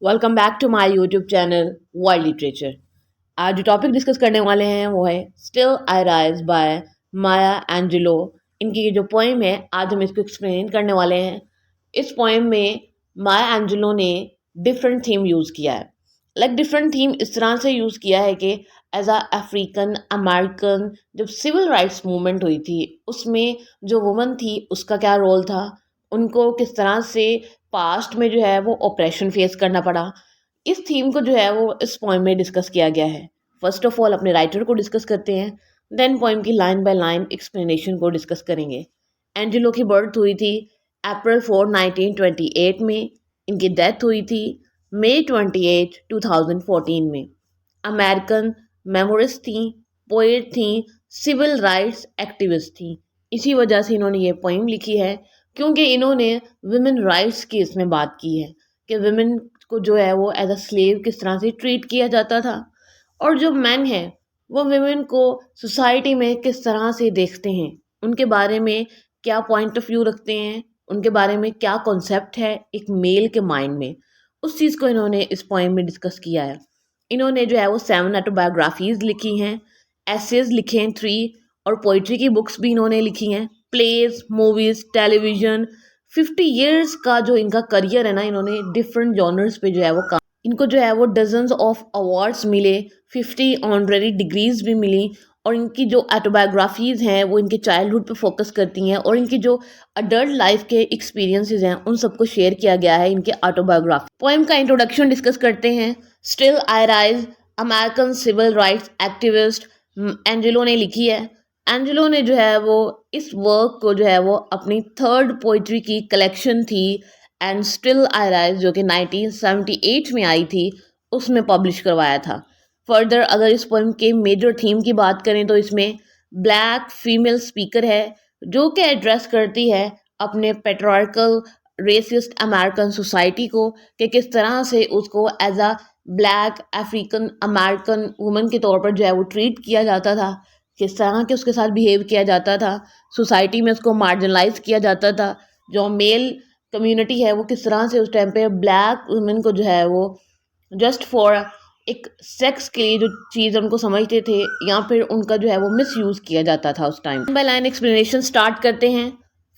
Welcome back to my YouTube channel world literature. आज जो topic discuss करने वाले हैं वो है still I rise by Maya Angelou. इनकी ये जो पोइम है आज हम इसको एक्सप्लेन करने वाले हैं। इस पोइम में माया एंजेलो ने डिफरेंट थीम यूज़ किया है। डिफरेंट थीम इस तरह से यूज़ किया है कि एज अ अफ्रीकन अमेरिकन जब सिविल राइट्स मूवमेंट हुई थी उसमें जो वुमन थी उसका क्या रोल था, उनको किस तरह से पास्ट में जो है वो ऑपरेशन फेस करना पड़ा। इस थीम को जो है वो इस पोइम में डिस्कस किया गया है। फर्स्ट ऑफ ऑल अपने राइटर को डिस्कस करते हैं, देन पोइम की लाइन बाय लाइन एक्सप्लेनेशन को डिस्कस करेंगे। एंजेलो की बर्थ हुई थी अप्रैल 4 1928 में। इनकी डेथ हुई थी May 28 2014 में। अमेरिकन मेमोरिस्ट थी, पोएट थी, सिविल राइट्स एक्टिविस्ट थी। इसी वजह से इन्होंने ये पोइम लिखी है क्योंकि इन्होंने वुमेन राइट्स की इसमें बात की है कि वुमेन को जो है वो एज अ स्लेव किस तरह से ट्रीट किया जाता था, और जो मैन है वो वुमेन को सोसाइटी में किस तरह से देखते हैं, उनके बारे में क्या पॉइंट ऑफ व्यू रखते हैं, उनके बारे में क्या कॉन्सेप्ट है एक मेल के माइंड में, उस चीज़ को इन्होंने इस पोइम में डिस्कस किया है। इन्होंने जो है वो 7 ऑटोबायोग्राफीज लिखी हैं, एसेज लिखे हैं 3, और पोइट्री की बुक्स भी इन्होंने लिखी हैं, प्लेज, मूवीज, टेलीविजन। 50 ईयर्स का जो इनका करियर है ना, इन्होंने डिफरेंट जॉनर्स पे जो है वो काम, इनको जो है वो डजन्स ऑफ अवार्ड्स मिले, 50 ऑनरेरी डिग्रीज भी मिली। और इनकी जो ऑटोबायोग्राफीज़ हैं वो इनके चाइल्डहुड पे फोकस करती हैं, और इनकी जो अडल्ट लाइफ के एक्सपीरियंसेस हैं उन सबको शेयर किया गया है इनके ऑटोबायोग्राफी। पोएम का इंट्रोडक्शन डिस्कस करते हैं। Still I rise, American civil rights activist Angelou ने लिखी है। एंजेलो ने जो है वो इस वर्क को जो है वो अपनी थर्ड पोइट्री की कलेक्शन थी एंड स्टिल आई राइज जो कि 1978 में आई थी उसमें पब्लिश करवाया था। फर्दर अगर इस पोएम के मेजर थीम की बात करें तो इसमें ब्लैक फीमेल स्पीकर है जो कि एड्रेस करती है अपने पेट्रियार्कल रेसिस्ट अमेरिकन सोसाइटी को कि किस तरह से उसको as a black African American woman के तौर पर जो है वो ट्रीट किया जाता था, किस तरह के उसके साथ बिहेव किया जाता था, सोसाइटी में उसको मार्जिनलाइज किया जाता था। जो मेल कम्युनिटी है वो किस तरह से उस टाइम पे ब्लैक वुमेन को जो है वो जस्ट फॉर एक सेक्स के लिए जो चीज़ उनको समझते थे, या फिर उनका जो है वो मिस यूज़ किया जाता था उस time. By line explanation start करते हैं।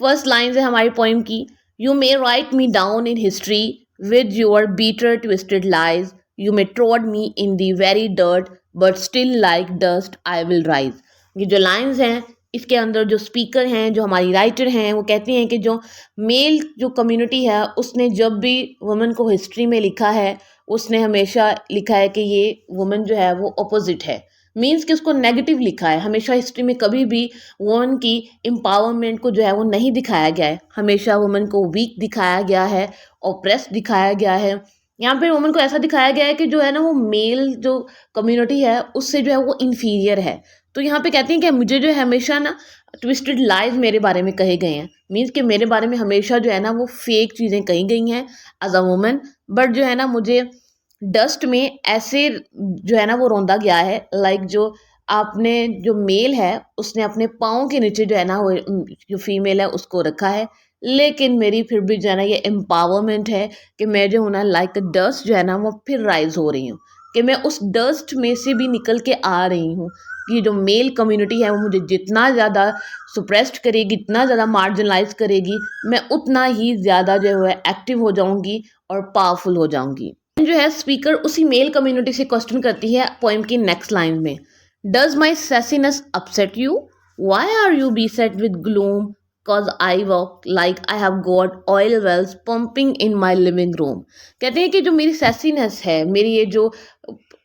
फर्स्ट लाइन है हमारी पोइम की, you may right me down in history with your beater twisted lies, you may ट्रॉड me in the very dirt but still like dust I will rise. ये जो lines हैं इसके अंदर जो स्पीकर हैं, जो हमारी राइटर हैं, वो कहती हैं कि जो मेल जो कम्युनिटी है उसने जब भी वुमेन को हिस्ट्री में लिखा है उसने हमेशा लिखा है कि ये वुमेन जो है वो अपोजिट है, मीन्स कि उसको नेगेटिव लिखा है। हमेशा हिस्ट्री में कभी भी वुमेन की एम्पावरमेंट को जो है वो नहीं दिखाया गया है, हमेशा वुमेन को वीक दिखाया गया है, ऑप्रेस दिखाया गया है। यहाँ पे वुमेन को ऐसा दिखाया गया है कि जो है ना वो मेल जो कम्युनिटी है उससे जो है वो इन्फीरियर है। तो यहाँ पे कहती हैं कि मुझे जो है हमेशा ना ट्विस्टेड लाइज मेरे बारे में कहे गए हैं, मीन्स कि मेरे बारे में हमेशा जो है ना वो फेक चीज़ें कही गई हैं एज अ वुमन। बट जो है ना मुझे डस्ट में ऐसे जो है ना वो रौंदा गया है, जो आपने जो मेल है उसने अपने पाँव के नीचे जो है ना वो जो फीमेल है उसको रखा है, लेकिन मेरी फिर भी जो है ना ये एम्पावरमेंट है कि मैं जो हूँ ना लाइक डस्ट जो है ना वो फिर राइज हो रही हूँ, कि मैं उस डस्ट में से भी निकल के आ रही हूँ। कि जो मेल कम्युनिटी है वो मुझे जितना ज़्यादा सुप्रेस्ड करेगी, इतना ज़्यादा मार्जिनलाइज करेगी, मैं उतना ही ज़्यादा जो है एक्टिव हो जाऊँगी और पावरफुल हो जाऊँगी। जो है स्पीकर उसी मेल कम्युनिटी से क्वेश्चन करती है पोएम की नेक्स्ट लाइन में, does my सैसीनेस upset you, Y are you B set with gloom, cause I walk like I have got oil Wales pumping in my living room. कहते हैं कि जो मेरी सैसीनेस है, मेरी ये जो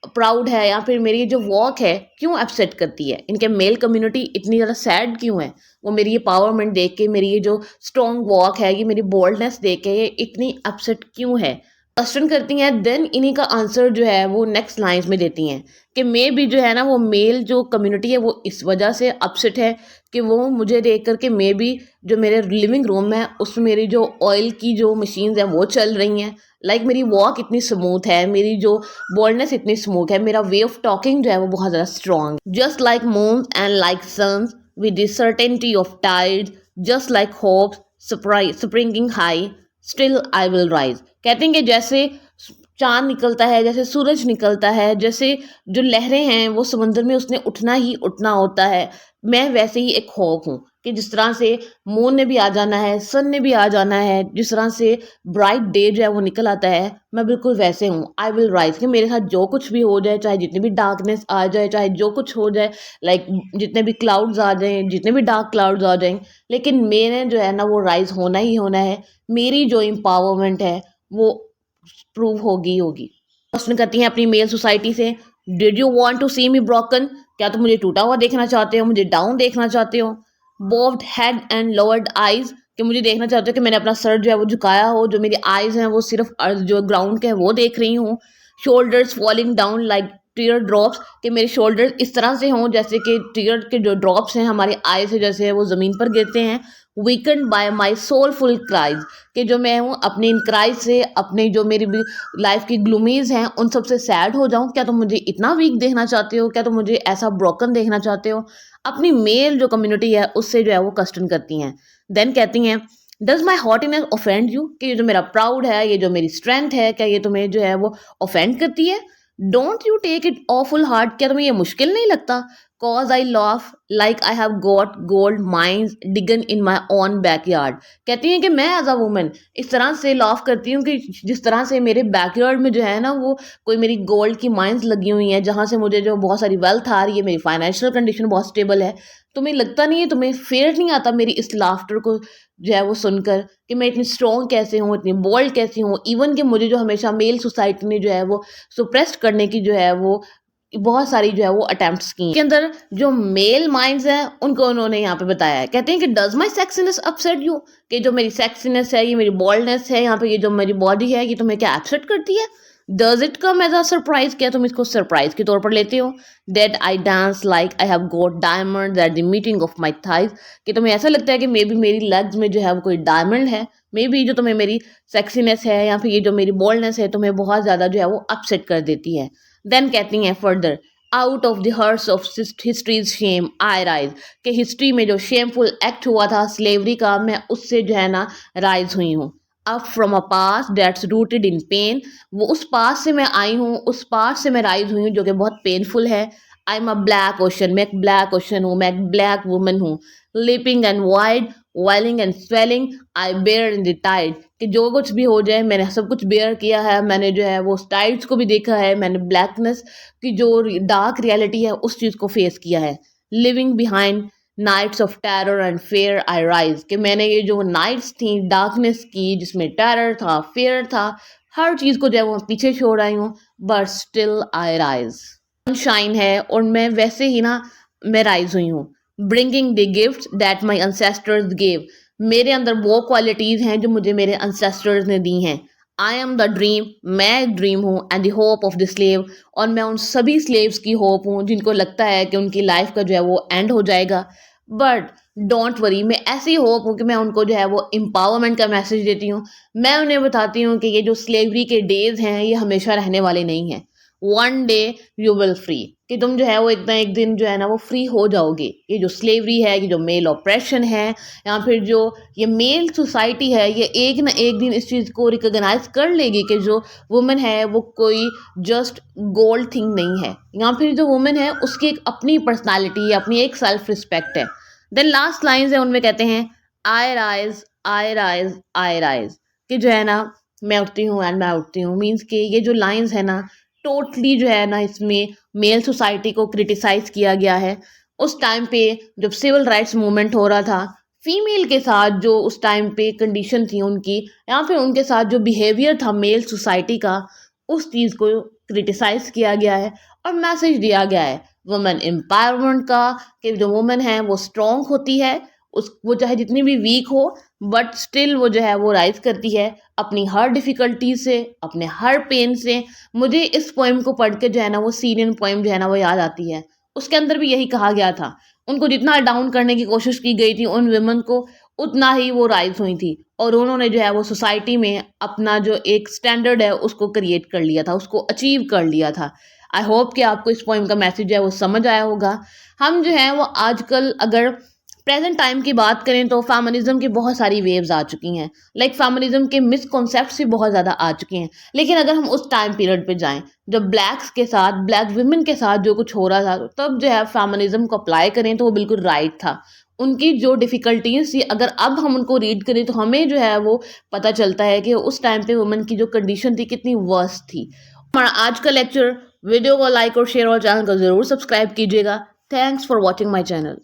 प्राउड है, या फिर मेरी ये जो वॉक है क्यों अपसेट करती है, इनके मेल कम्युनिटी इतनी ज़्यादा सैड क्यों है, वो मेरी ये पावरमेंट देख के, मेरी ये जो स्ट्रॉन्ग वॉक है, ये मेरी बोल्डनेस देख के ये इतनी अपसेट क्यों है, क्वेश्चन करती हैं। देन इन्हीं का आंसर जो है वो नेक्स्ट लाइंस में देती हैं कि मे भी जो है ना वो मेल जो कम्युनिटी है वो इस वजह से अपसेट है कि वो मुझे देख करके मे भी जो मेरे लिविंग रूम है उसमें मेरी जो ऑयल की जो मशीन्स हैं वो चल रही हैं, मेरी वॉक इतनी स्मूथ है, मेरी जो बोल्डनेस इतनी स्मूथ है, मेरा वे ऑफ टॉकिंग जो है वो बहुत ज़्यादा strong, just like moon and like sons with the certainty of Tide, just like hopes springing high, still I will rise. कहते हैं कि जैसे चाँद निकलता है, जैसे सूरज निकलता है, जैसे जो लहरें हैं वो समुद्र में उसने उठना ही उठना होता है। मैं वैसे ही एक हॉक हूँ कि जिस तरह से मून ने भी आ जाना है, सन ने भी आ जाना है, जिस तरह से ब्राइट डे जो है वो निकल आता है, मैं बिल्कुल वैसे हूँ। आई विल राइज़ कि मेरे साथ जो कुछ भी हो जाए, चाहे जितनी भी डार्कनेस आ जाए, चाहे जो कुछ हो जाए, लाइक जितने भी क्लाउड्स आ जाएँ, जितने भी डार्क क्लाउड्स आ जाएँ, लेकिन मैंने जो है ना वो राइज़ होना ही होना है। मेरी जो एम्पावरमेंट है वो प्रूव होगी होगी। क्वेश्चन करती हैं अपनी मेल सोसाइटी से, did you want to C me broken? क्या तुम मुझे टूटा हुआ देखना चाहते हो, मुझे डाउन देखना चाहते हो? बोव्ड हेड एंड लोअर्ड आईज, कि मुझे देखना चाहते हो कि मैंने अपना सर जो है वो झुकाया हो, जो मेरी आईज हैं वो सिर्फ अर्थ जो ग्राउंड के है वो देख रही हूँ। Shoulders falling down like tier drops, कि मेरे शोल्डर इस तरह से हों जैसे कि टीयर के जो ड्रॉप्स हैं हमारी आई से जैसे है वो ज़मीन पर गिरते हैं। वीकन्ड बाय माई सोलफुल क्राइज, कि जो मैं हूँ अपनी इन क्राइज से, अपनी जो मेरी लाइफ की ग्लूमीज हैं उन सब से सैड हो जाऊँ? क्या तुम मुझे इतना वीक देखना चाहते हो? क्या तुम मुझे ऐसा ब्रोकन देखना चाहते हो? अपनी मेल जो कम्युनिटी है उससे जो है वो क्वेश्चन करती हैं। देन कहती हैं, डज माई हॉटीनेस ऑफेंड यू, कि ये जो मेरा प्राउड है, ये जो मेरी स्ट्रेंथ है, क्या ये तुम्हें जो है वो ऑफेंड करती है? Don't you take it awful hard, क्या तुम्हें ये मुश्किल नहीं लगता? Cause I laugh like I have got gold mines डिगन in my own backyard, कहती हैं कि मैं एज अ वुमन इस तरह से लाफ करती हूँ कि जिस तरह से मेरे बैकयार्ड में जो है ना वो कोई मेरी गोल्ड की माइंस लगी हुई हैं, जहाँ से मुझे जो बहुत सारी वेल्थ आ रही है, मेरी फाइनेंशियल कंडीशन बहुत स्टेबल है। तुम्हें लगता नहीं है, तुम्हें फेयर नहीं आता मेरी इस लाफ्टर को जो है वो सुनकर कि मैं इतनी स्ट्रॉन्ग कैसे हूँ, इतनी बोल्ड कैसी हूँ? इवन कि मुझे जो हमेशा मेल सोसाइटी ने जो है वो सुप्रेस्ड करने की जो है वो बहुत सारी जो है वो अटेम्प्ट्स की के अंदर जो मेल माइंड्स हैं उनको उन्होंने यहाँ पे बताया है। कहते हैं कि does my sexiness upset you, कि जो मेरी सेक्सीनेस है, ये मेरी बॉल्डनेस है, यहाँ पे ये जो मेरी बॉडी है, ये तुम्हें क्या अपसेट करती है? Does it come as a surprise, क्या तुम इसको सरप्राइज के तौर पर लेते हो? Date I dance like I have got diamond at the meeting of my thighs, कि तुम्हें ऐसा लगता है कि मे बी मेरी लेग्स में जो है वो कोई डायमंड है? मे बी जो तुम्हें मेरी सेक्सीनेस है या फिर ये जो मेरी बोल्डनेस है तुम्हें बहुत ज़्यादा जो है वो अपसेट कर देती है। देन कहती हैं further, out of the hers of histories Shem I rise, कि हिस्ट्री में जो शेमफुल एक्ट हुआ था स्लेवरी का, मैं उससे जो है ना राइज हुई हूँ। Up from a pass that's rooted in pen, वो उस पास से मैं आई हूँ, उस पास से मैं राइज हुई हूँ जो कि बहुत पेनफुल है। I am a black ocean, मैं एक ब्लैक ओशन हूँ, मैं एक ब्लैक वुमन हूँ। Leaping and wide oiling and swelling I bear in the Tide, कि जो कुछ भी हो जाए मैंने सब कुछ बेयर किया है, मैंने जो है वो टाइड्स को भी देखा है, मैंने ब्लैकनेस की जो डार्क रियलिटी है उस चीज़ को फेस किया है। Living behind nights of terror and fair I rise, कि मैंने ये जो नाइट्स थी डार्कनेस की जिसमें टेरर था, फेयर था, हर चीज़ को जो है वो पीछे छोड़ आई हूँ, but still I rise. Sunshine है और मैं वैसे ही ना मैं राइज हुई हूँ। Bringing the gift that my ancestors gave, मेरे अंदर वो क्वालिटीज़ हैं जो मुझे मेरे अनसेस्टर्स ने दी हैं। आई एम द ड्रीम, मैं एक ड्रीम हूँ, and the hope of the slave, और मैं उन सभी स्लेव्स की होप हूँ जिनको लगता है कि उनकी लाइफ का जो है वो एंड हो जाएगा। बट डोंट वरी, मैं ऐसी होप हूँ कि मैं उनको जो है वो एम्पावरमेंट का मैसेज देती हूँ। मैं उन्हें बताती हूँ कि ये जो स्लेवरी के डेज हैं ये हमेशा रहने वाले नहीं हैं। One day you will free, कि तुम जो है वो एक दिन जो है ना वो फ्री हो जाओगे। ये जो स्लेवरी है, ये जो मेल ऑप्रेशन है, या फिर जो ये मेल सोसाइटी है, ये एक ना एक दिन इस चीज़ को रिकॉग्नाइज कर लेगी कि जो वुमेन है वो कोई जस्ट गोल्ड थिंग नहीं है, या फिर जो वुमेन है उसकी एक अपनी पर्सनालिटी है, अपनी एक सेल्फ रिस्पेक्ट है। देन लास्ट लाइन्स है उनमें कहते हैं, आई राइज आई राइज आई राइज, कि जो है ना मैं उठती हूँ एंड मैं उठती हूँ, मीन्स कि ये जो लाइन्स है ना टोटली जो है ना इसमें मेल सोसाइटी को क्रिटिसाइज किया गया है। उस टाइम पे जब सिविल राइट्स मूवमेंट हो रहा था, फीमेल के साथ जो उस टाइम पे कंडीशन थी उनकी, या फिर उनके साथ जो बिहेवियर था मेल सोसाइटी का, उस चीज़ को क्रिटिसाइज किया गया है और मैसेज दिया गया है वुमेन एम्पावरमेंट का, कि जो वुमेन है वो स्ट्रॉन्ग होती है, उस वो चाहे जितनी भी वीक हो बट स्टिल वो जो है वो राइज करती है अपनी हर डिफ़िकल्टी से, अपने हर पेन से। मुझे इस पोएम को पढ़ के जो है ना वो सीरियन पोएम जो है ना वो याद आती है। उसके अंदर भी यही कहा गया था, उनको जितना डाउन करने की कोशिश की गई थी उन वुमेन को, उतना ही वो राइज हुई थी और उन्होंने जो है वो सोसाइटी में अपना जो एक स्टैंडर्ड है उसको क्रिएट कर लिया था, उसको अचीव कर लिया था। आई होप कि आपको इस पोएम का मैसेज है वो समझ आया होगा। हम जो है वो आजकल अगर प्रेजेंट टाइम की बात करें तो फेमिनिज्म की बहुत सारी वेव्स आ चुकी हैं, लाइक फेमिनिज्म के मिसकॉन्सेप्ट्स भी बहुत ज़्यादा आ चुके हैं। लेकिन अगर हम उस टाइम पीरियड पे जाएं जब ब्लैक्स के साथ, ब्लैक वुमेन के साथ जो कुछ हो रहा था, तब जो है फेमिनिज्म को अप्लाई करें तो वो बिल्कुल राइट था। उनकी जो डिफ़िकल्टीज़ थी, अगर अब हम उनको रीड करें तो हमें जो है वो पता चलता है कि उस टाइम पे वुमेन की जो कंडीशन थी कितनी वर्स्ट थी। हमारा आज का लेक्चर, वीडियो को लाइक और शेयर और चैनल को ज़रूर सब्सक्राइब कीजिएगा। Thanks for watching my channel.